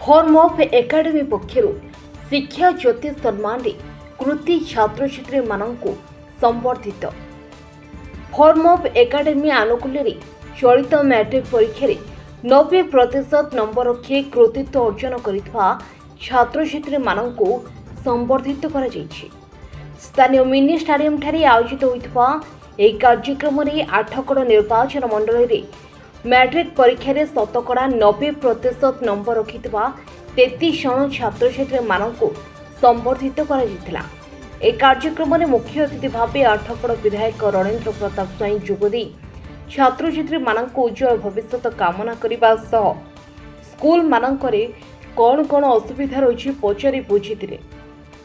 Form of academy ପକ୍ଷରୁ ଶିକ୍ଷା ଜ୍ୟୋତି ସମ୍ମାନରେ କୃତି ଛାତ୍ରଛାତ୍ରୀମାନଙ୍କୁ ସମ୍ବର୍ଦ୍ଧିତ। ଫର୍ମ ଅଫ୍ ଏକାଡେମୀ ଆନୁକୂଲ୍ୟରେ ଚଳିତ ମ୍ୟାଟ୍ରିକ ପରୀକ୍ଷାରେ 90% ନମ୍ବର ରଖି କୃତିତ୍ୱ ଅର୍ଜନ କରିଥିବା ଛାତ୍ରଛାତ୍ରୀମାନଙ୍କୁ ସମ୍ବର୍ଦ୍ଧିତ କରାଯାଇଛି। ସ୍ଥାନୀୟ ମିନି ଷ୍ଟାଡିୟମଠାରେ ଆୟୋଜିତ ହୋଇଥିବା ଏହି କାର୍ଯ୍ୟକ୍ରମରେ ଆଠଗଡ଼ ନିର୍ବାଚନ ମଣ୍ଡଳୀରେ ମ୍ୟାଟ୍ରିକ ପରୀକ୍ଷାରେ ଶତକଡ଼ା 90% ନମ୍ବର ରଖିଥିବା 33 ଜଣ ଛାତ୍ରଛାତ୍ରୀମାନଙ୍କୁ ସମ୍ବର୍ଦ୍ଧିତ କରାଯାଇଥିଲା। ଏହି କାର୍ଯ୍ୟକ୍ରମରେ ମୁଖ୍ୟ ଅତିଥି ଭାବେ ଆଠଗଡ଼ ବିଧାୟକ ରଣେନ୍ଦ୍ର ପ୍ରତାପ ସ୍ୱାଇଁ ଯୋଗଦେଇ ଛାତ୍ରଛାତ୍ରୀମାନଙ୍କୁ ଉଜ୍ଜଳ ଭବିଷ୍ୟତ କାମନା କରିବା ସହ ସ୍କୁଲମାନଙ୍କରେ କ'ଣ କ'ଣ ଅସୁବିଧା ରହିଛି ପଚାରି ବୁଝିଥିଲେ।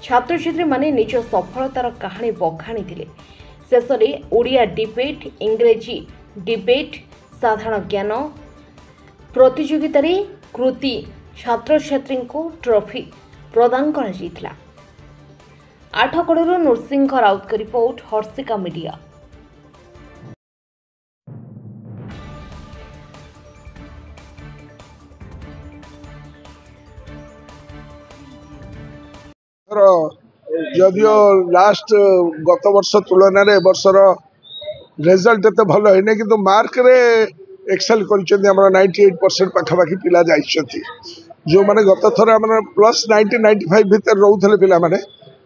ଛାତ୍ରଛାତ୍ରୀମାନେ ନିଜ ସଫଳତାର କାହାଣୀ ବଖାଣିଥିଲେ। ଶେଷରେ ଓଡ଼ିଆ ଡିବେଟ୍, ଇଂରାଜୀ ଡିବେଟ୍, ସାଧାରଣ ଜ୍ଞାନ ପ୍ରତିଯୋଗିତାରେ କୃତି ଛାତ୍ରଛାତ୍ରୀଙ୍କୁ ଟ୍ରଫି ପ୍ରଦାନ କରାଯାଇଥିଲା। ଆଠଗଡ଼ରୁ ନୃସିଂହ ରାଉତଙ୍କ ରିପୋର୍ଟ, ହର୍ଷିକା ମିଡିଆ। जदियो लास्ट गत वर्ष तुलन में वर्षर रिजल्ट एत भल है कि मार्क रे एक्सेल कर 98% पाखापाखि पिला जाइछथि जो माने गत थर प्लस 90-95 भीतर रोथले पिला माने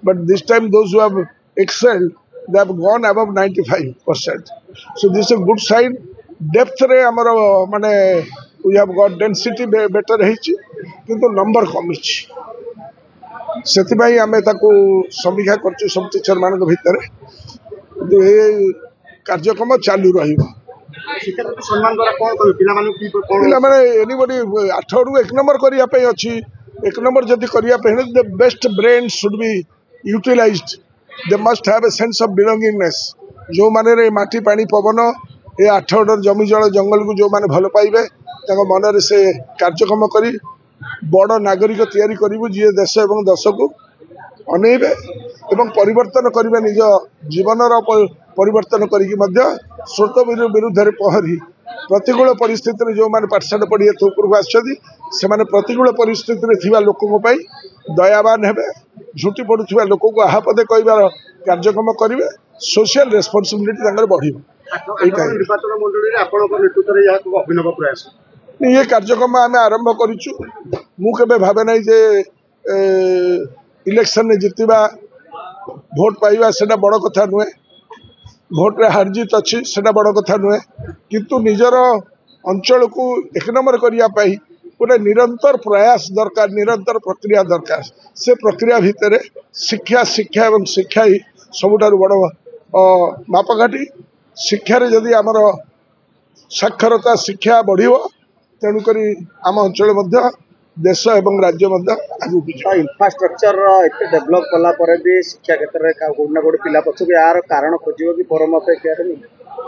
but this time those who have excelled they have gone above 95%। So this is good sign. Depth रे हमर माने we have got density better हेछि किंतु नंबर कमी छि से आम समीक्षा कर सब टीचर मान भितर कार्यक्रम चालू एनीबडी 8 रू 1 नंबर करने अच्छी 1 नंबर जदि करने the best brain should be utilised. They must have a sense of belongingness. जो माने माटी पानी पवन ये 8 जमी जल जंगल को जो माने भल पाइबे मन से कार्यक्रम करी बड़ नागरिक तैयारी करिबु जी देश एवं दश को अनेबे एवं परिवर्तन करिबे निज जीवनर परिवर्तन करिकि मध्य स्रोत विरुद्ध रे पहरी प्रतिकूल परिस्थिति जो माने पाठशाठ पढ़ी ऊपर को आछथि से माने प्रतिकूल परिस्थिति रे थिबा लोकको पई दयावान हेबे। झुटी पड़ुथिबा लोक को आहापदे कहबार कार्यक्रम करिवे। सोशल रेस्पोंसिबिलिटी तांगर बढ़िबो। निर्वाचन मंडली रे आपनक नेतृत्व रे या अभिनव प्रयास ये कार्यक्रम आम आरंभ करूँ। मु केबे भावे ना जे इलेक्शन में जितवा भोट पाइबा सेटा बड़ कथा नुहे। भोट रे हार जीत अच्छी सेटा बड़ कथा नुहे किंतु निजर अंचल को 1 नंबर करने गोटे निरंतर प्रयास दरकार, निरंतर प्रक्रिया दरकार। से प्रक्रिया भितर शिक्षा शिक्षा एवं शिक्षा ही सबुठार बड़ मापकाठी। शिक्षा रे जदि आमर साक्षरता शिक्षा बढ़िबो तेणुक आम अंचल देश एवं राज्य इंफ्रास्ट्रक्चर डेभलप कला भी शिक्षा क्षेत्र में गोटे गोटे पिला पक्ष यार कारण खोज कि forum of academy.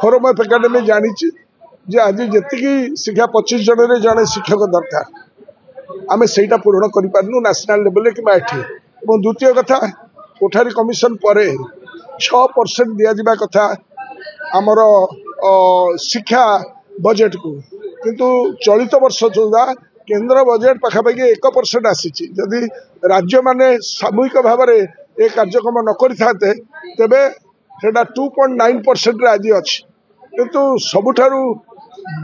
Forum of academy जानी जे आज जी शिक्षा 25 जन रे जड़े शिक्षक दरकार आम से पूरण करूँ नेशनल लेवल कि द्वितीय कथा कोठारी कमिशन पर 6% दि जावा कथा आमर शिक्षा बजेट को किंतु चलित वर्ष सुधा केंद्र बजेट पाखापाखि 1% आसी। जदि राज्य माने सामूहिक भाव में ये कार्यक्रम न करते तेबे सेटा 2.9% आज अच्छी किंतु सबुठारु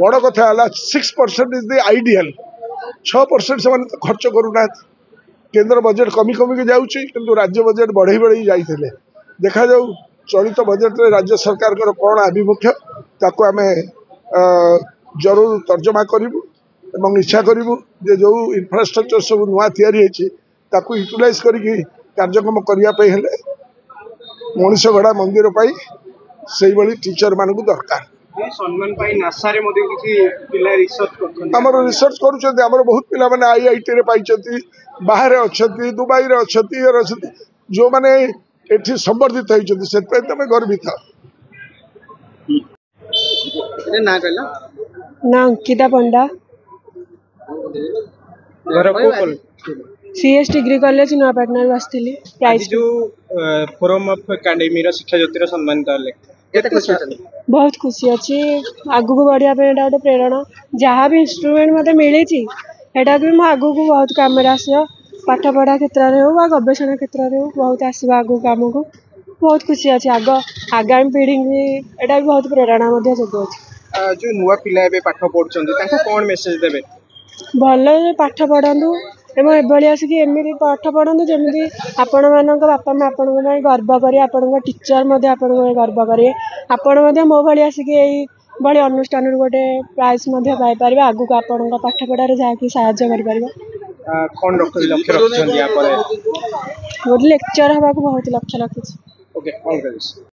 बड़ कथा है 6% इज द आइडियल। 6% से तो खर्च करूना। केंद्र बजेट कमी कमी के जाऊँगी किंतु राज्य बजेट बढ़ई बढ़ई जाते देखा जाऊ चलित बजेट रे राज्य सरकार कौन आभिमुख्य ताको आमे जरूर तर्जमा करूँ एवं इच्छा करूँ जे जो इंफ्रास्ट्रक्चर सब नुआ तैयारी यूटिलाइज करके कार्यक्रम करने मनीषगढ़ा मंदिर से टीचर मान दरकार। आमर रिसर्च कर बहुत पिला माने IIT रे पाइछथि, बाहर अच्छा दुबई रे अच्छा जो माने एठी संबर्धित होइछथि से तमे गर्वित। ना कहला ना अंकिता पंडा CS डिग्री कॉलेज नुआपाटना बसथिली। प्राइस जो फोरम ऑफ एकेडमी रो शिक्षा ज्योतिर सम्मानित होले बहुत खुशी अच्छी। आगु को बढ़िया गोटे प्रेरणा जहाँ भी इंस्ट्रूमेंट मत मिली एटा भी मो आगु को बहुत काम में आसो पाठ पढ़ा क्षेत्र में हो गवेषणा क्षेत्र में हो बहुत आसो आगु काम को बहुत खुशी अच्छे आगामी पीढ़ी भी एटा भी बहुत प्रेरणा जोग जो नुआ पिला एबे पाठ पढ़ुଛନ୍ତି तांको कोन मेसेज देबे भल पाठ पढ़ु एवं एभली आसिक एमती पाठ पढ़ु जमी आपण मान बापा माँ आपण गर्व करेंगे आपण टीचर आपण गर्व करेंगे आपण मो भाई आसिक भाई अनुष्ठान गोटे प्राइज पाइपर आगू आपण पाठ पढ़ार जहाँकि साहय कर कोन लक्ष्य रखछନ୍ତି या परे गोटे लेक्चर हवा बहुत लक्ष्य रखी ओके ऑल द बेस्ट